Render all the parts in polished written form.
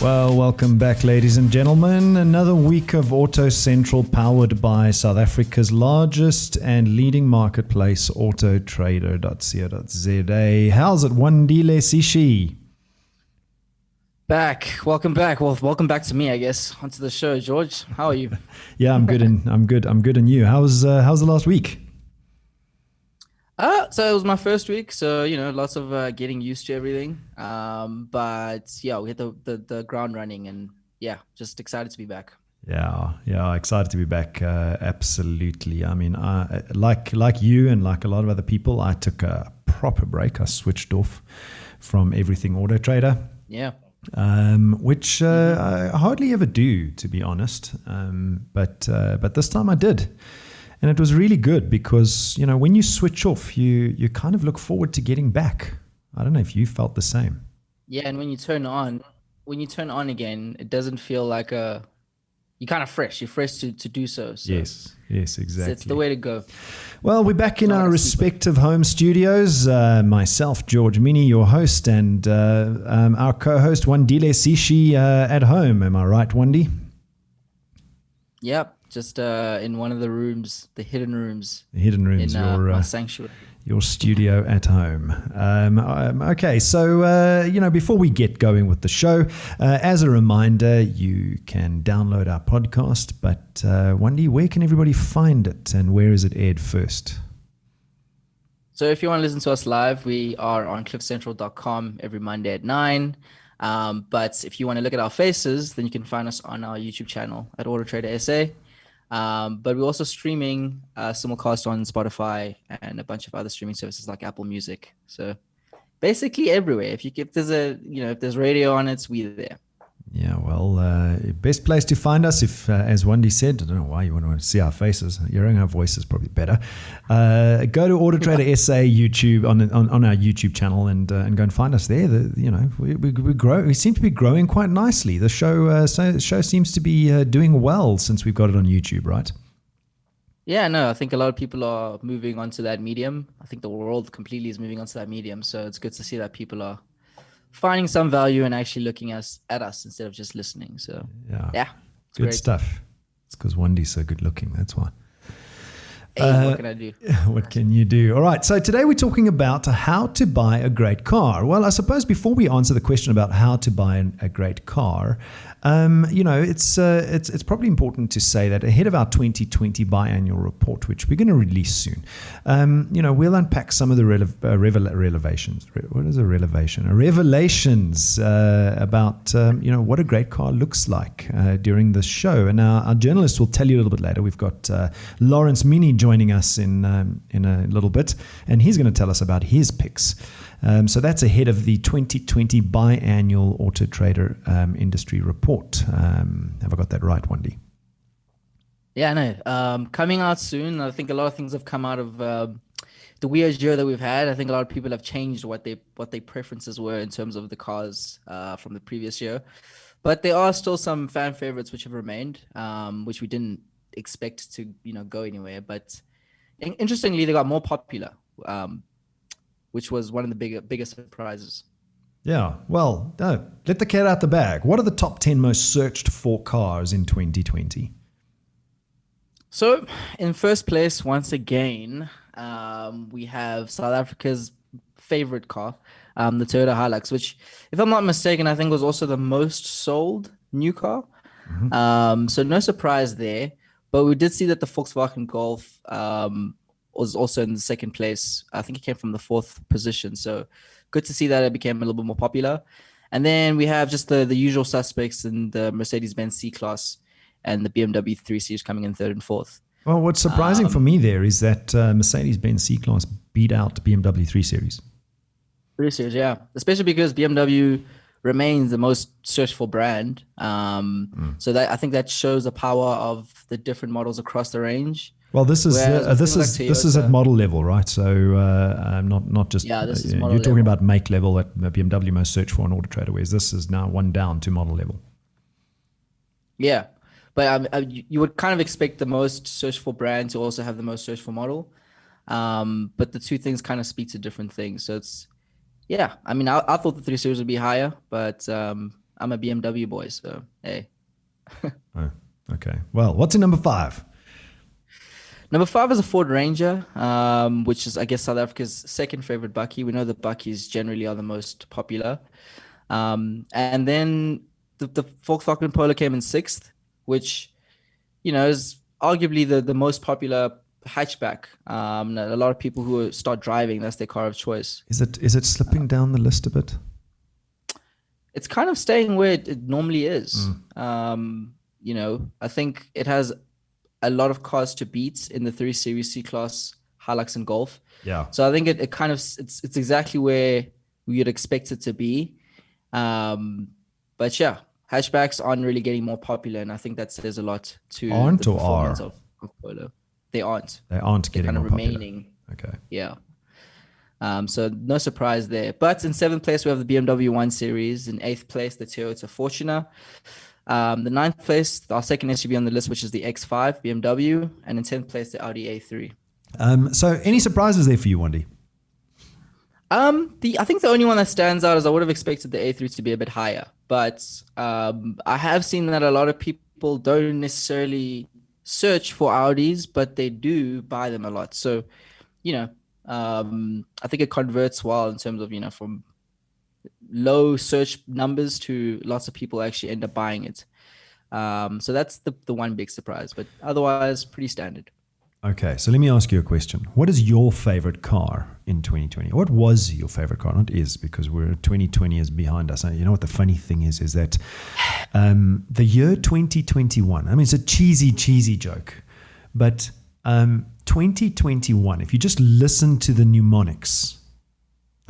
Well, welcome back, ladies and gentlemen. Another week of Auto Central powered by South Africa's largest and leading marketplace, AutoTrader.co.za. How's it, Wandile, Sishi? Back. Welcome back. Well, welcome back to me, I guess. Onto the show, George. How are you? Yeah, I'm good. I'm good. And you? How's the last week? So it was my first week, so lots of getting used to everything. But yeah, we hit the ground running, and yeah, just excited to be back. Yeah, excited to be back. Absolutely. I mean, like you and like a lot of other people, I took a proper break. I switched off from everything AutoTrader. Yeah. Which I hardly ever do, to be honest. But this time I did. And it was really good because, when you switch off, you kind of look forward to getting back. I don't know if you felt the same. Yeah, and when you turn on again, it doesn't feel like you're kind of fresh. You're fresh to do so. Yes, exactly. So it's the way to go. Well, we're back in our respective home studios. Myself, George Mienie, your host, and our co-host, Wandile Sishi, at home. Am I right, Wandi? Yep. Just in one of the rooms, the hidden rooms. In my sanctuary. Your studio at home. Okay, so, before we get going with the show, as a reminder, you can download our podcast. But, Wandi, where can everybody find it and where is it aired first? So if you want to listen to us live, we are on cliffcentral.com every Monday at 9. But if you want to look at our faces, then you can find us on our YouTube channel at AutoTrader SA. But we're also streaming simulcast on Spotify and a bunch of other streaming services like Apple Music. So basically everywhere. If there's radio on it, we're there. Yeah, well, best place to find us, if as Wandi said, I don't know why you want to see our faces. Hearing our voice is probably better. Go to AutoTrader SA YouTube on our YouTube channel and go and find us there. We grow. We seem to be growing quite nicely. The show seems to be doing well since we've got it on YouTube, right? Yeah, no, I think a lot of people are moving onto that medium. I think the world completely is moving onto that medium. So it's good to see that people are finding some value and actually looking at us instead of just listening. So yeah, good great stuff. It's because Wandi's so good looking. That's why. Hey, what can I do? What can you do? All right. So today we're talking about how to buy a great car. Well, I suppose before we answer the question about how to buy a great car, it's probably important to say that ahead of our 2020 biannual report, which we're going to release soon, we'll unpack some of the revelations. What is a revelation? Revelations about what a great car looks like during this show. And our journalists will tell you a little bit later. We've got Lawrence Mienie joining us in a little bit, and he's going to tell us about his picks. So that's ahead of the 2020 biannual AutoTrader industry report. Have I got that right, Wandi? Yeah, no. Coming out soon. I think a lot of things have come out of the weird year that we've had. I think a lot of people have changed what their preferences were in terms of the cars from the previous year. But there are still some fan favorites which have remained, which we didn't expect to go anywhere. But interestingly, they got more popular, which was one of the biggest surprises. Yeah, well, let the cat out the bag. What are the top 10 most searched for cars in 2020? So in first place, once again, we have South Africa's favorite car, the Toyota Hilux, which, if I'm not mistaken, I think was also the most sold new car. Mm-hmm. So no surprise there. But we did see that the Volkswagen Golf was also in the second place. I think it came from the 4th position. So good to see that it became a little bit more popular. And then we have just the usual suspects in the Mercedes-Benz C-Class and the BMW 3 Series coming in 3rd and 4th. Well, what's surprising for me there is that Mercedes-Benz C-Class beat out BMW 3 Series. 3 Series, yeah. Especially because BMW remains the most searched for brand. So that I think that shows the power of the different models across the range. Well, this is at model level, right? So not just this is model you're talking about make level at BMW most searched for on AutoTrader, whereas this is now one down to model level. Yeah, but you would kind of expect the most searched for brand to also have the most searched for model, but the two things kind of speak to different things. So it's I mean, I thought the 3 Series would be higher, but I'm a BMW boy, so hey. Oh, okay. Well, what's in number 5? Number 5 is a Ford Ranger, which is, I guess, South Africa's second favorite bakkie. We know the bakkies generally are the most popular. And then the Volkswagen Polo came in 6th, which, is arguably the most popular hatchback. A lot of people who start driving, that's their car of choice. Is it slipping down the list a bit? It's kind of staying where it normally is. I think it has a lot of cars to beat in the 3 Series C-Class, Hilux and Golf. Yeah. So I think it kind of, it's exactly where you'd expect it to be. But yeah, hatchbacks aren't really getting more popular, and I think that says a lot to aren't the or performance are? of Polo. They aren't. They aren't getting kind more of remaining. Popular. Okay. Yeah. So no surprise there. But in 7th place, we have the BMW 1 Series. In 8th place, the Toyota Fortuner. The 9th place, our second SUV on the list, which is the X5 BMW. And in 10th place, the Audi A3. So any surprises there for you, Wandie? I think the only one that stands out is I would have expected the A3 to be a bit higher. But I have seen that a lot of people don't necessarily search for Audis, but they do buy them a lot. So, I think it converts well in terms of, from low search numbers to lots of people actually end up buying it. So that's the one big surprise, but otherwise pretty standard. Okay, so let me ask you a question. What is your favorite car in 2020? What was your favorite car? Not is, because 2020 is behind us. You know what the funny thing is that the year 2021, I mean, it's a cheesy joke, but 2021, if you just listen to the mnemonics,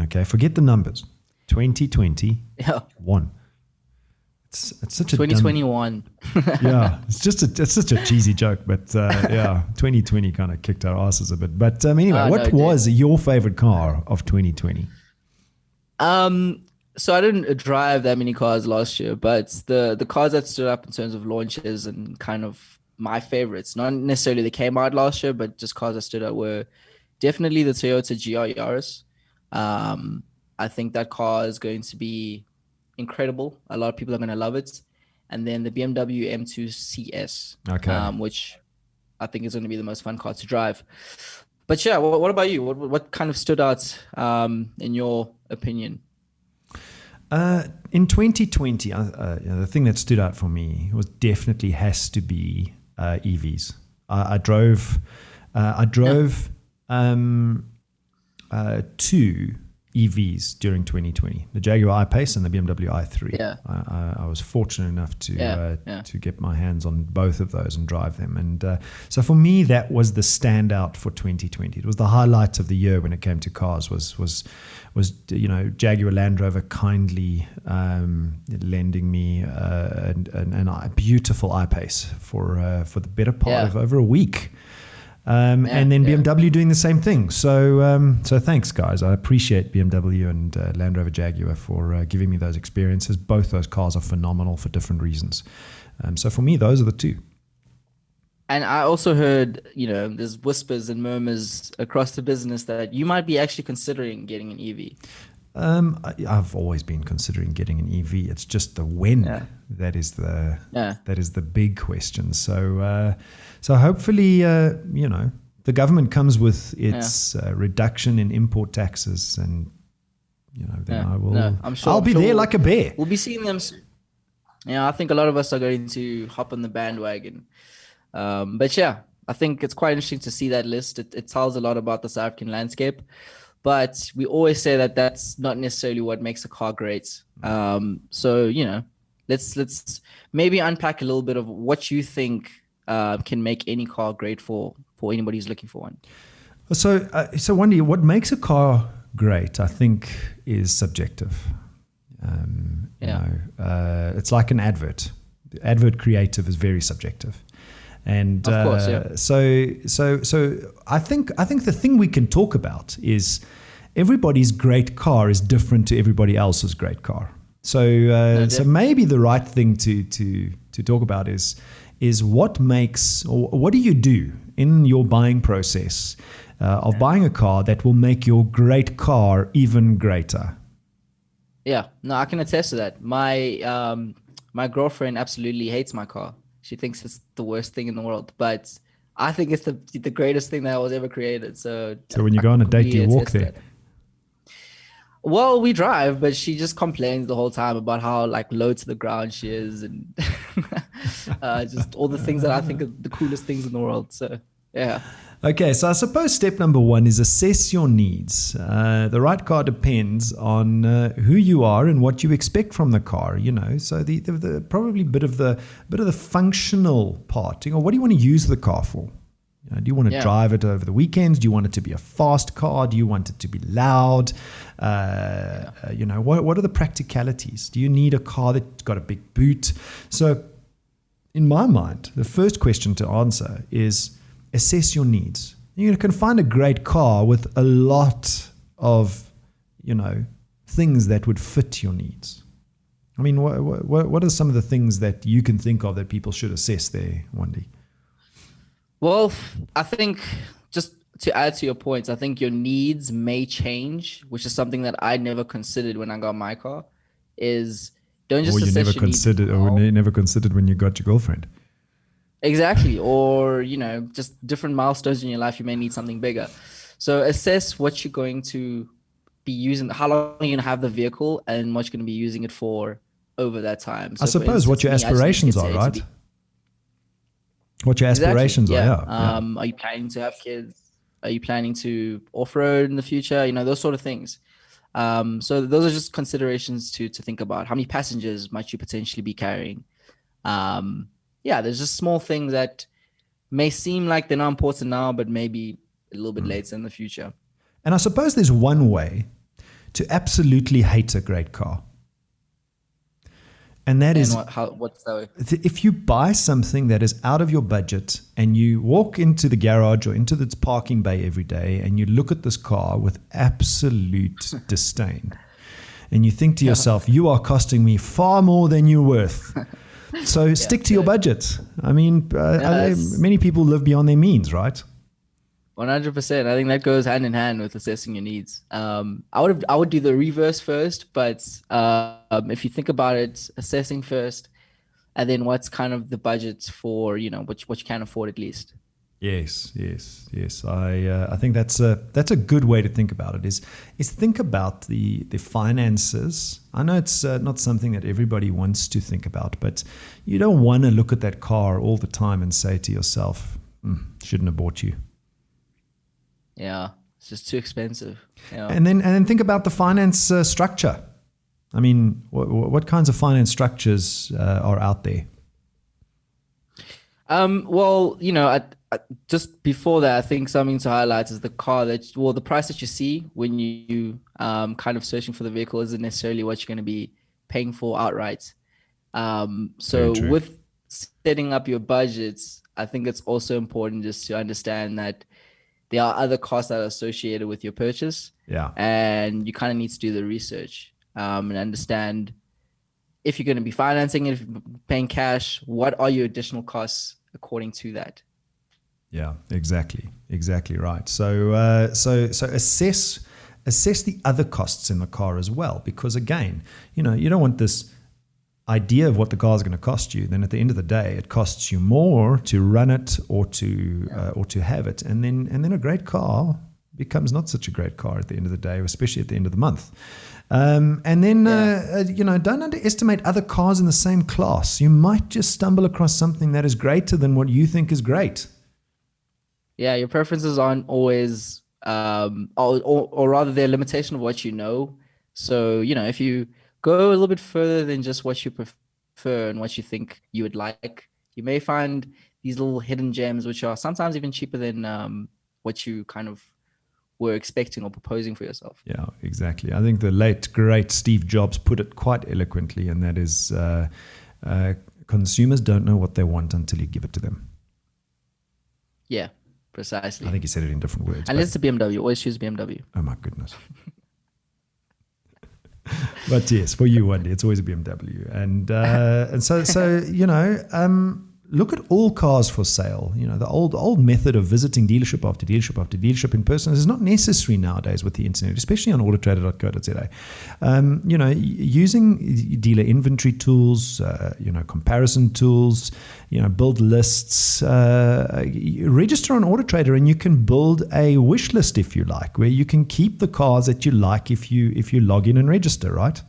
okay, forget the numbers, 2021. Yeah. It's such a 2021. Yeah, it's such a cheesy joke, but 2020 kind of kicked our asses a bit. But anyway, what was your favorite car of 2020? So I didn't drive that many cars last year, but the cars that stood up in terms of launches and kind of my favorites, not necessarily they came out last year, but just cars that stood out were definitely the Toyota GR Yaris. I think that car is going to be incredible. A lot of people are going to love it. And then the BMW M2 CS, which I think is going to be the most fun car to drive. But yeah, what about you? What kind of stood out in your opinion? In 2020, the thing that stood out for me has to be EVs. I drove 2 EVs during 2020, the Jaguar I-Pace and the BMW i3. Yeah. I was fortunate enough to get my hands on both of those and drive them. And so for me, that was the standout for 2020. It was the highlight of the year when it came to cars was Jaguar Land Rover kindly lending me a beautiful I-Pace for the better part of over a week. And then BMW doing the same thing. So thanks, guys. I appreciate BMW and Land Rover Jaguar for giving me those experiences. Both those cars are phenomenal for different reasons. So for me, those are the 2. And I also heard, there's whispers and murmurs across the business that you might be actually considering getting an EV. I've always been considering getting an EV. It's just the when that is the big question. So hopefully, the government comes with its reduction in import taxes, and then I will. No, I'll be there like a bear. We'll be seeing them. I think a lot of us are going to hop on the bandwagon. But yeah, I think it's quite interesting to see that list. It tells a lot about the South African landscape. But we always say that that's not necessarily what makes a car great. So let's maybe unpack a little bit of what you think can make any car great for anybody who's looking for one. So Wandie, what makes a car great, I think, is subjective. It's like an advert. The advert creative is very subjective. And of course, so I think the thing we can talk about is everybody's great car is different to everybody else's great car. So so maybe the right thing to talk about is what makes, or what do you do in your buying process of buying a car that will make your great car even greater? Yeah, no, I can attest to that. My girlfriend absolutely hates my car. She thinks it's the worst thing in the world, but I think it's the greatest thing that was ever created. So So when you I go on a date, do completely you walk attest to there? that. Well, we drive, but she just complains the whole time about how like low to the ground she is, and just all the things that I think are the coolest things in the world. So yeah, Okay, so I suppose step number one is assess your needs. The right car depends on who you are and what you expect from the car. So the probably bit of the functional part. What do you want to use the car for? Do you want to yeah, drive it over the weekends? Do you want it to be a fast car? Do you want it to be loud? yeah. What are the practicalities? Do you need a car that's got a big boot? So, in my mind, the first question to answer is assess your needs. You can find a great car with a lot of, things that would fit your needs. I mean, what are some of the things that you can think of that people should assess there, Wandile? Well, I think just to add to your points, I think your needs may change, which is something that I never considered when I got my car. Is don't Or just you never assess your needs considered, or now. never considered when you got your girlfriend. Exactly. Or, just different milestones in your life, you may need something bigger. So assess what you're going to be using, how long you're going to have the vehicle and what you're going to be using it for over that time. I So for suppose what instance, your me, I just need to aspirations get to are, A to right? B. What your Exactly. aspirations are, Yeah. yeah, yeah. Are you planning to have kids? Are you planning to off-road in the future? Those sort of things. So those are just considerations to think about. How many passengers might you potentially be carrying? Yeah, there's just small things that may seem like they're not important now, but maybe a little bit later in the future. And I suppose there's one way to absolutely hate a great car. And that And is what's that? if you buy something that is out of your budget and you walk into the garage or into the parking bay every day and you look at this car with absolute disdain and you think to yourself, you are costing me far more than you're worth. So stick to your budget. I mean, many people live beyond their means, right? 100%. I think that goes hand in hand with assessing your needs. I would do the reverse first, but if you think about it, assessing first, and then what's kind of the budget for what you can afford at least. Yes. I think that's a good way to think about it. Is think about the finances. I know it's not something that everybody wants to think about, but you don't want to look at that car all the time and say to yourself, "Shouldn't have bought you." Yeah, it's just too expensive. Yeah. And then think about the finance structure. I mean, what kinds of finance structures are out there? Well, just before that, I think something to highlight is the price that you see when you kind of searching for the vehicle isn't necessarily what you're going to be paying for outright. So Very true. with setting up your budgets, I think it's also important just to understand that there are other costs that are associated with your purchase. Yeah. And you kind of need to do the research and understand if you're going to be financing it, if you're paying cash, what are your additional costs according to that? Yeah, exactly right. So assess the other costs in the car as well, because again, you don't want this idea of what the car is going to cost you. Then at the end of the day, it costs you more to run it or to have it, and then a great car becomes not such a great car at the end of the day, especially at the end of the month. Don't underestimate other cars in the same class. You might just stumble across something that is greater than what you think is great. Yeah, your preferences aren't always, or rather, they're a limitation of what you know. So, if you go a little bit further than just what you prefer and what you think you would like, you may find these little hidden gems, which are sometimes even cheaper than what you kind of were expecting or proposing for yourself. Yeah, exactly. I think the late, great Steve Jobs put it quite eloquently, and that is consumers don't know what they want until you give it to them. Yeah, precisely. I think he said it in different words. Unless it's a BMW, always choose BMW. Oh my goodness. But yes, for you, Wendy, it's always a BMW. And so look at all cars for sale. You know, the old method of visiting dealership after dealership after dealership in person is not necessary nowadays with the internet, especially on AutoTrader.co.za. You know, using dealer inventory tools, you know, comparison tools, you know, build lists, register on AutoTrader, and you can build a wish list if you like, where you can keep the cars that you like if you log in and register, right?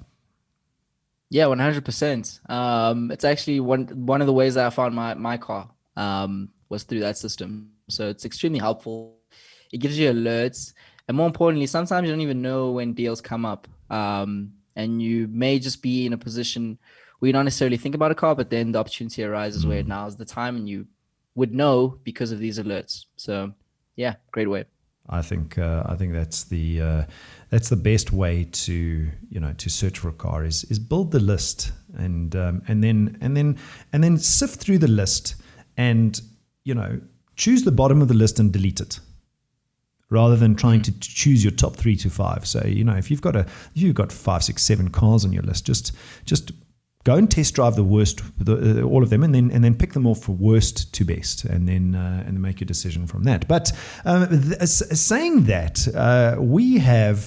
Yeah, 100%. It's actually one of the ways that I found my car was through that system. So it's extremely helpful. It gives you alerts, and more importantly, sometimes you don't even know when deals come up. And you may just be in a position where you don't necessarily think about a car, but then the opportunity arises where now is the time, and you would know because of these alerts. So yeah, great way. I think that's the best way to search for a car is build the list and then sift through the list and choose the bottom of the list and delete it, rather than trying to choose your top 3 to 5. So if you've got 5, 6, 7 cars on your list, just go and test drive the worst, all of them, and then pick them off from worst to best, and then make your decision from that. But saying that, we have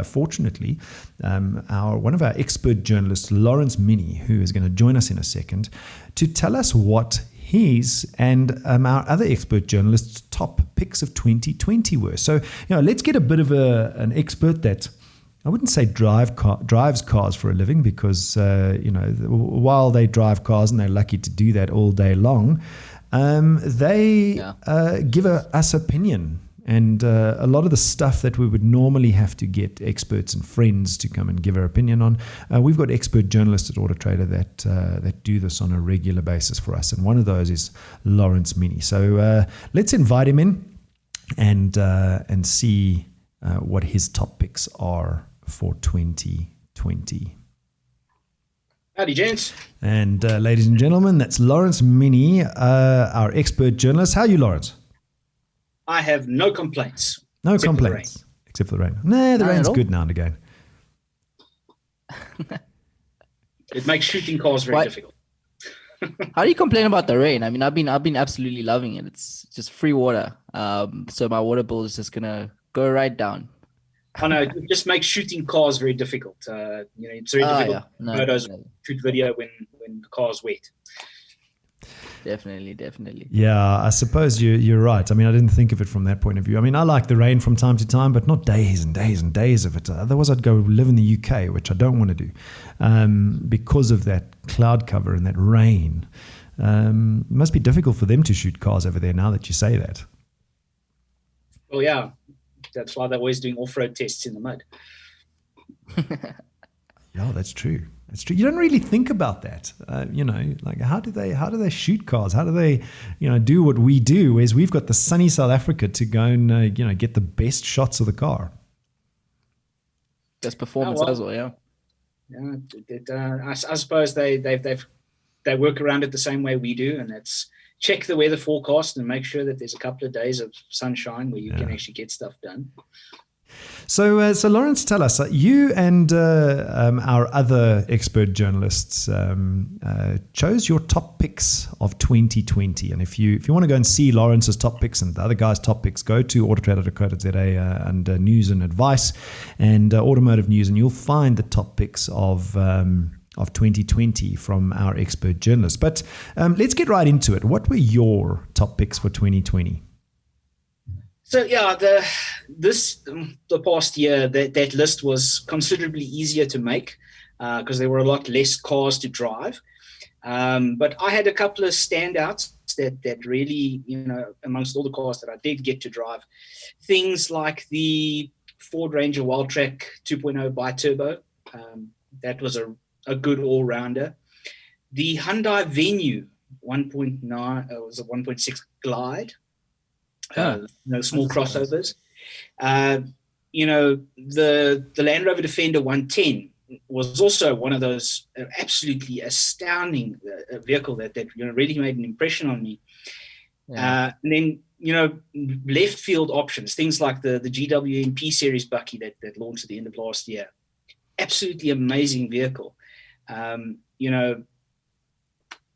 fortunately one of our expert journalists, Lawrence Minnie, who is going to join us in a second, to tell us what his and our other expert journalists' top picks of 2020 were. So let's get a bit of an expert that, I wouldn't say drives cars for a living, because while they drive cars and they're lucky to do that all day long, they give us opinion, and a lot of the stuff that we would normally have to get experts and friends to come and give our opinion on, we've got expert journalists at AutoTrader that do this on a regular basis for us, and one of those is Lawrence Mienie. So let's invite him in and see what his top picks are for 2020. Howdy, gents. And ladies and gentlemen, that's Lawrence Mienie, our expert journalist. How are you, Lawrence? I have no complaints. No complaints. Except for the rain. No, the rain's good now and again. It makes shooting cars very difficult. How do you complain about the rain? I mean, I've been absolutely loving it. It's just free water. So my water bill is just gonna go right down. Oh no, it just makes shooting cars very difficult. It's very difficult. Photos, shoot video when the car's wet. Definitely. Yeah, I suppose you're right. I mean, I didn't think of it from that point of view. I mean, I like the rain from time to time, but not days and days and days of it. Otherwise, I'd go live in the UK, which I don't want to do, because of that cloud cover and that rain. It must be difficult for them to shoot cars over there now that you say that. Well, yeah. That's why they're always doing off-road tests in the mud. Yeah, that's true. That's true. You don't really think about that. Like how do they shoot cars? How do they, do what we do? Whereas we've got the sunny South Africa to go and get the best shots of the car. Best performance as well. Yeah. Yeah. I suppose they work around it the same way we do, and that's check the weather forecast and make sure that there's a couple of days of sunshine where you can actually get stuff done. So Lawrence, tell us, you and our other expert journalists chose your top picks of 2020. And if you want to go and see Lawrence's top picks and the other guys' top picks, go to AutoTrader.co.za under news and advice and automotive news, and you'll find the top picks of 2020 from our expert journalists. But let's get right into it. What were your top picks for 2020? So yeah, the past year that list was considerably easier to make because there were a lot less cars to drive. But I had a couple of standouts that really, amongst all the cars that I did get to drive, things like the Ford Ranger Wildtrak 2.0 bi-turbo. That was a good all-rounder. The Hyundai Venue 1.9 was a 1.6 Glide. Small crossovers. The Land Rover Defender 110 was also one of those absolutely astounding vehicle that really made an impression on me. And then left field options, things like the GWM P Series Bucky that launched at the end of last year. Absolutely amazing vehicle.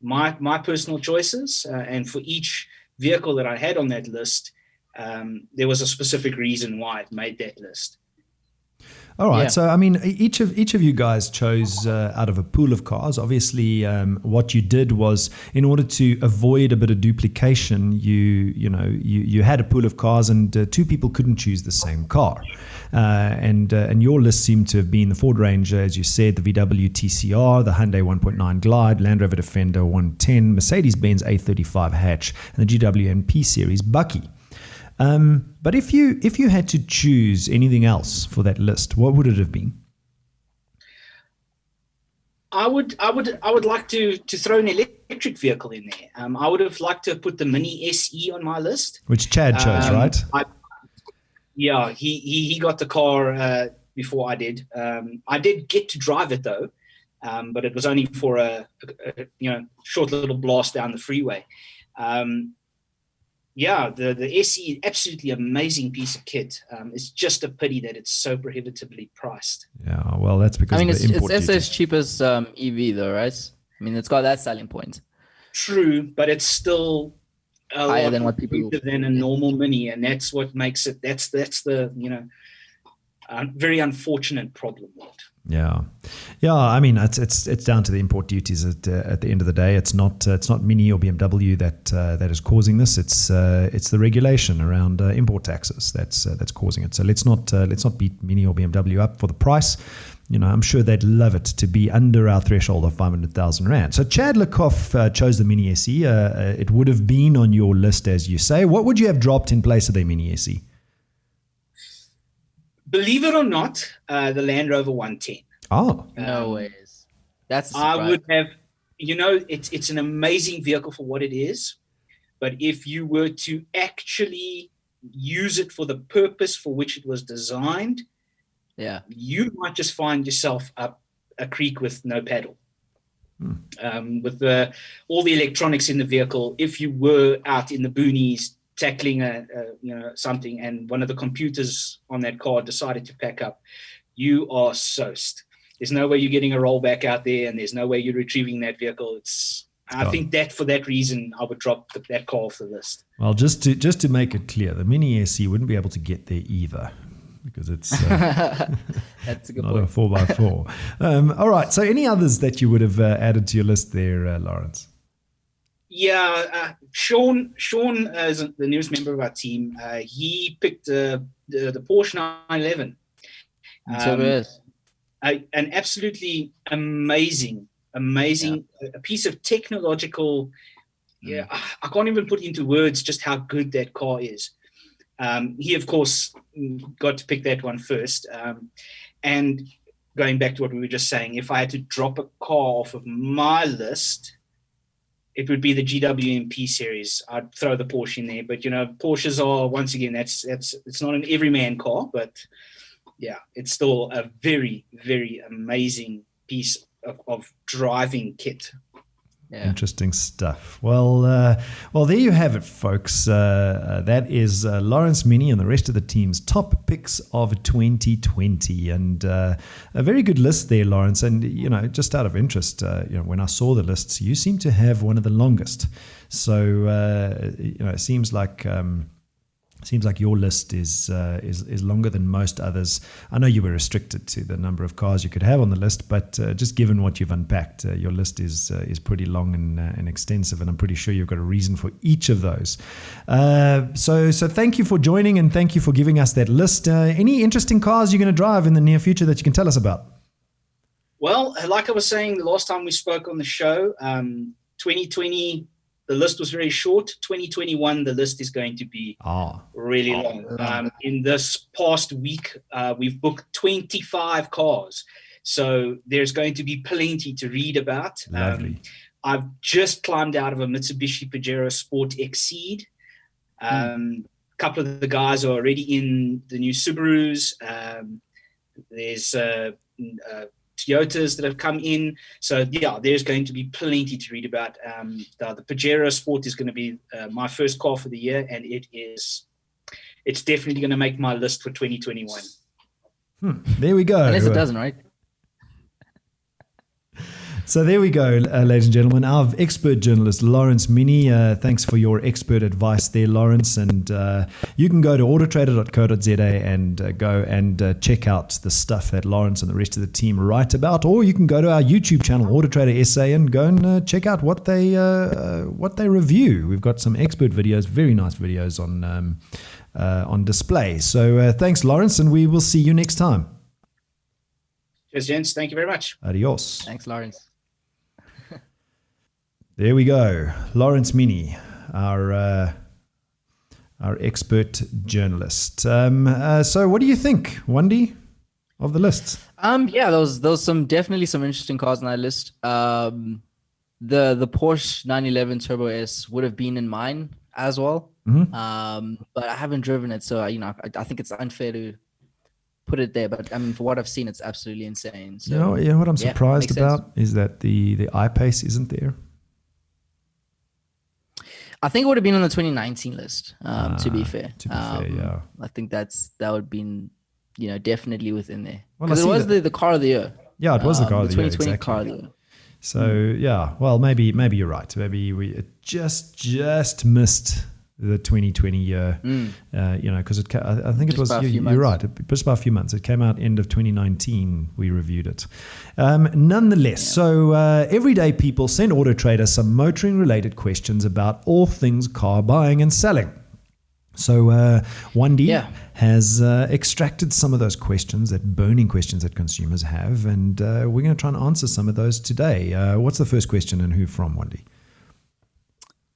my personal choices, and for each vehicle that I had on that list, there was a specific reason why it made that list. All right. Yeah. So, I mean, each of you guys chose out of a pool of cars. Obviously, what you did was, in order to avoid a bit of duplication, you had a pool of cars, and two people couldn't choose the same car. And your list seemed to have been the Ford Ranger, as you said, the VW TCR, the Hyundai 1.9 Glide, Land Rover Defender 110, Mercedes-Benz A35 hatch, and the GWM Series Bucky. But if you had to choose anything else for that list, what would it have been? I would like to throw an electric vehicle in there. I would have liked to have put the Minnie SE on my list, Which Chad chose, right? He got the car before I did. I did get to drive it though, but it was only for a short little blast down the freeway. The SE, absolutely amazing piece of kit. It's just a pity that it's so prohibitively priced. Yeah, well, that's because of the import it's duty. as cheap as EV though, right? I mean, it's got that selling point. True, but it's still Higher than what people than a normal Mini, and that's what makes it. That's the very unfortunate problem with it. Yeah. I mean, it's down to the import duties at the end of the day. It's not Minie or BMW that is causing this. It's the regulation around import taxes that's causing it. So let's not beat Minie or BMW up for the price. I'm sure they'd love it to be under our threshold of 500,000 rand. So Chad Lekoff chose the Mini SE. It would have been on your list, as you say. What would you have dropped in place of the Mini SE? Believe it or not, the Land Rover 110. Oh, no ways. That's a surprise. I would have. It's an amazing vehicle for what it is, but if you were to actually use it for the purpose for which it was designed, you might just find yourself up a creek with no paddle. With all the electronics in the vehicle, if you were out in the boonies tackling something, and one of the computers on that car decided to pack up, you are soused. There's no way you're getting a rollback out there, and there's no way you're retrieving that vehicle. I think that for that reason, I would drop that car off the list. Well, just to make it clear, the Mini SE wouldn't be able to get there either, because it's that's a good not point. a 4x4. All right. So any others that you would have added to your list there, Lawrence? Yeah, Sean is the newest member of our team. He picked the Porsche 911. So it is. An absolutely amazing a piece of technological. I can't even put into words just how good that car is. He, of course, got to pick that one first. And going back to what we were just saying, if I had to drop a car off of my list, it would be the GWM series. I'd throw the Porsche in there, but Porsches are, once again, it's not an everyman car, but yeah, it's still a very, very amazing piece of driving kit. Yeah. Interesting stuff. Well, there you have it, folks. That is Lawrence, Minnie, and the rest of the team's top picks of 2020, and a very good list there, Lawrence. And just out of interest, when I saw the lists, you seem to have one of the longest. So it seems like. Seems like your list is longer than most others. I know you were restricted to the number of cars you could have on the list, but just given what you've unpacked, your list is pretty long and extensive, and I'm pretty sure you've got a reason for each of those. So thank you for joining, and thank you for giving us that list. Any interesting cars you're going to drive in the near future that you can tell us about? Well, like I was saying the last time we spoke on the show, 2020. The list was very short. 2021, the list is going to be really long. In this past week, we've booked 25 cars. So there's going to be plenty to read about. Lovely. I've just climbed out of a Mitsubishi Pajero Sport Exceed. A couple of the guys are already in the new Subarus. There's Toyotas that have come in. So yeah, there's going to be plenty to read about. The Pajero Sport is going to be my first car for the year, and it's definitely going to make my list for 2021. There we go. Unless it doesn't, right? So there we go, ladies and gentlemen. Our expert journalist, Lawrence Mienie. Thanks for your expert advice there, Lawrence. And you can go to autotrader.co.za and go and check out the stuff that Lawrence and the rest of the team write about. Or you can go to our YouTube channel, AutoTrader SA, and go and check out what they review. We've got some expert videos, very nice videos on display. So thanks, Lawrence, and we will see you next time. Cheers, gents. Thank you very much. Adios. Thanks, Lawrence. There we go. Lawrence Minnie, our expert journalist. So what do you think, Wandie, of the list? Yeah, there was definitely some interesting cars on that list. The Porsche 911 Turbo S would have been in mine as well. Mm-hmm. But I haven't driven it, so I think it's unfair to put it there. But I mean, for what I've seen, it's absolutely insane. So, you know what I'm surprised about sense. is that the I-Pace isn't there. I think it would have been on the 2019 list. To be fair, yeah. I think that would have been, definitely within there. Well, Because it was the car of the year. Yeah, it was the car of the year. 2020 Exactly. car of the year. So yeah, well, maybe you're right. Maybe we just missed the 2020 year. Because I think it was. You're right. Just by a few months. It came out end of 2019. We reviewed it. Nonetheless, so everyday people send AutoTrader some motoring related questions about all things car buying and selling. So Wandile has extracted some of those questions, that burning questions that consumers have, and we're going to try and answer some of those today. What's the first question and who from, Wandile?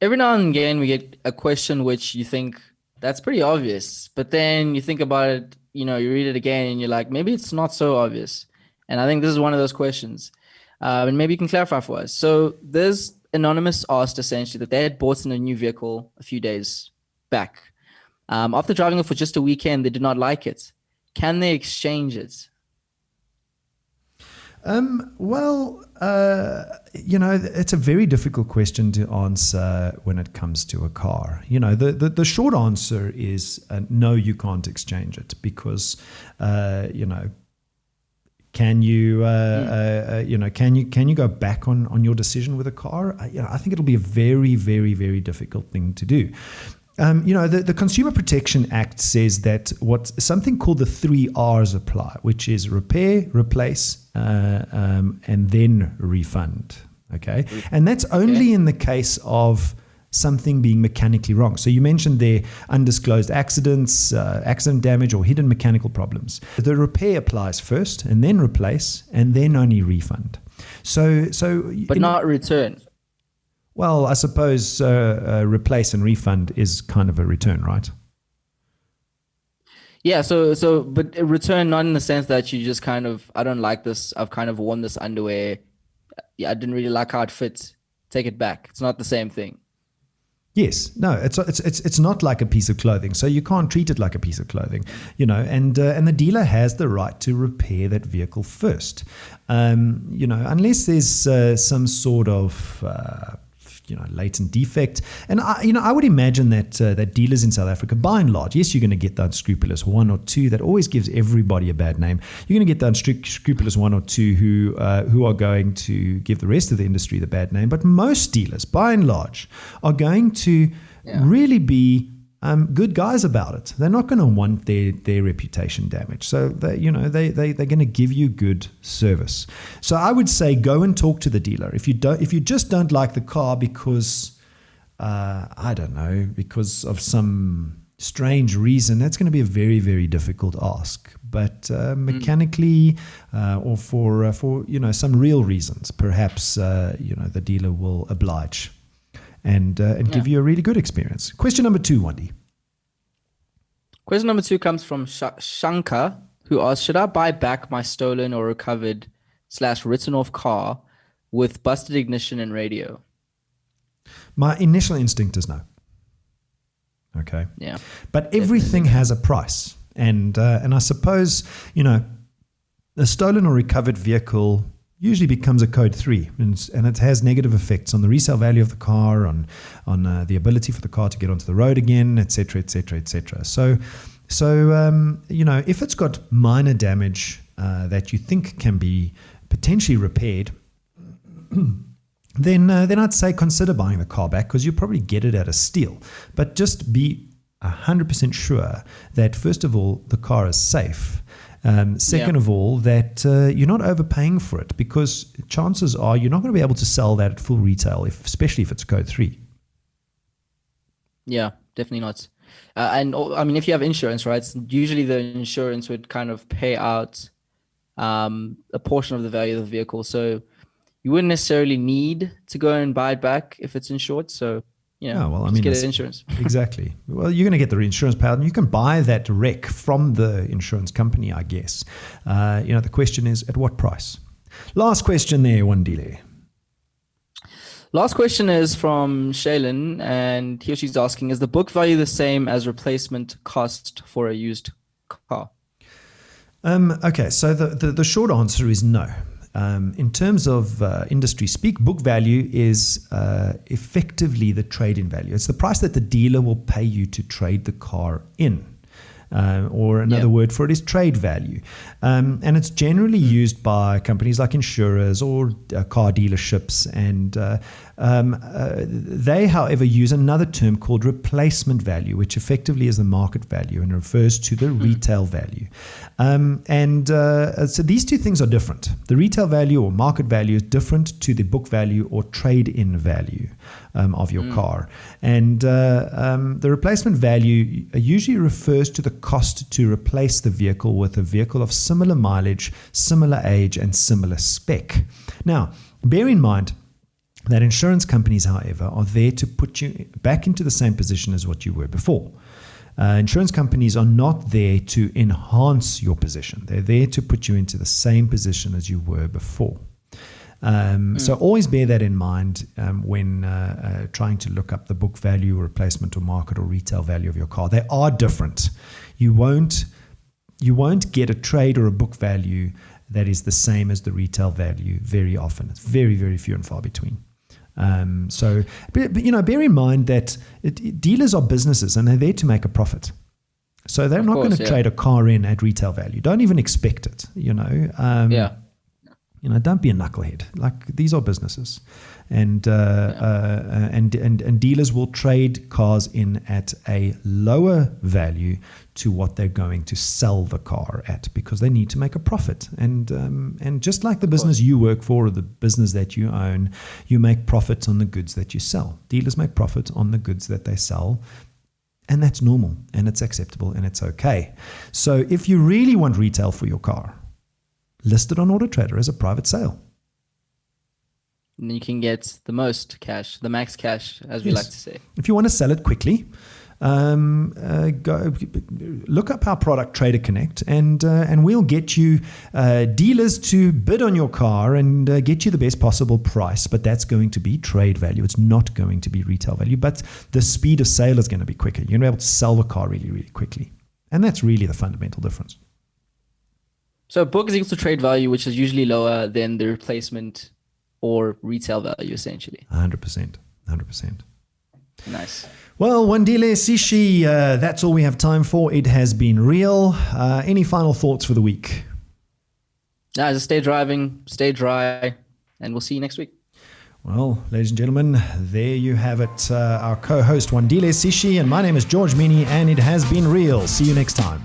Every now and again, we get a question which you think that's pretty obvious, but then you think about it, you read it again and you're like, maybe it's not so obvious. And I think this is one of those questions. And maybe you can clarify for us. So there's Anonymous asked essentially that they had bought in a new vehicle a few days back. After driving it for just a weekend, they did not like it. Can they exchange it? It's a very difficult question to answer when it comes to a car. The short answer is no, you can't exchange it because, can you go back on your decision with a car? I think it'll be a very, very, very difficult thing to do. The Consumer Protection Act says that something called the 3 R's apply, which is repair, replace, and then refund. Okay. And that's only in the case of something being mechanically wrong. So you mentioned there undisclosed accidents, accident damage, or hidden mechanical problems. The repair applies first, and then replace, and then only refund. But not return. Well, I suppose replace and refund is kind of a return, right? Yeah, but a return not in the sense that you just kind of, I don't like this, I've kind of worn this underwear, I didn't really like how it fits, take it back. It's not the same thing. Yes, no, it's not like a piece of clothing, so you can't treat it like a piece of clothing, and the dealer has the right to repair that vehicle first, unless there's some sort of latent defect. And I would imagine that dealers in South Africa, by and large, yes, you're going to get the unscrupulous one or two. That always gives everybody a bad name. You're going to get the unscrupulous one or two who are going to give the rest of the industry the bad name. But most dealers, by and large, are going to really be good guys about it. They're not going to want their reputation damaged. So they're going to give you good service. So I would say go and talk to the dealer. If you just don't like the car because because of some strange reason, that's going to be a very, very difficult ask. But mechanically or for some real reasons, perhaps the dealer will oblige and give you a really good experience. Question number 2, Wandie. Question number 2 comes from Shankar, who asks, should I buy back my stolen or recovered / written off car with busted ignition and radio? My initial instinct is no. Okay. Yeah. But everything has a price. And I suppose, a stolen or recovered vehicle usually becomes a code 3, and it has negative effects on the resale value of the car, on the ability for the car to get onto the road again, etc., etc., etc. So if it's got minor damage that you think can be potentially repaired, then I'd say consider buying the car back, because you'll probably get it at a steal. But just be 100% sure that, first of all, the car is safe. Second of all, that you're not overpaying for it, because chances are you're not going to be able to sell that at full retail, especially if it's code 3. Yeah, definitely not. I mean, if you have insurance, right, usually the insurance would kind of pay out a portion of the value of the vehicle. So you wouldn't necessarily need to go and buy it back if it's insured. So, get insurance. Exactly. Well, you're going to get the insurance payout, and you can buy that wreck from the insurance company, I guess. The question is, at what price? Last question there, Wandile. Last question is from Shaylin, and he or she's asking, is the book value the same as replacement cost for a used car? Okay, so the short answer is no. In terms of industry speak, book value is effectively the trade-in value. It's the price that the dealer will pay you to trade the car in. Or another word for it is trade value. And it's generally used by companies like insurers or car dealerships. And they, however, use another term called replacement value, which effectively is the market value and refers to the retail value. So these two things are different. The retail value or market value is different to the book value or trade-in value of your car. And the replacement value usually refers to the cost to replace the vehicle with a vehicle of similar mileage, similar age, and similar spec. Now, bear in mind that insurance companies, however, are there to put you back into the same position as what you were before. Insurance companies are not there to enhance your position. They're there to put you into the same position as you were before. So always bear that in mind when trying to look up the book value, replacement or market or retail value of your car. They are different. You won't get a trade or a book value that is the same as the retail value very often. It's very, very few and far between. But bear in mind that dealers are businesses and they're there to make a profit. So they're not going to trade a car in at retail value. Don't even expect it, don't be a knucklehead. Like, these are businesses, and dealers will trade cars in at a lower value to what they're going to sell the car at, because they need to make a profit. And just like the business you work for or the business that you own, you make profits on the goods that you sell. Dealers make profit on the goods that they sell. And that's normal, and it's acceptable, and it's okay. So if you really want retail for your car, list it on AutoTrader as a private sale. And you can get the most cash, the max cash, as we like to say. If you want to sell it quickly, go look up our product Trader Connect, and we'll get you dealers to bid on your car and get you the best possible price. But that's going to be trade value. It's not going to be retail value. But the speed of sale is going to be quicker. You're going to be able to sell the car really, really quickly. And that's really the fundamental difference. So book is equal to trade value, which is usually lower than the replacement or retail value, essentially. 100%. Nice. Well, Wandile, Sishi, that's all we have time for. It has been real. Any final thoughts for the week? Just stay driving, stay dry, and we'll see you next week. Well, ladies and gentlemen, there you have it. Our co-host Wandile Sishi, and my name is George Mienie, and it has been real. See you next time.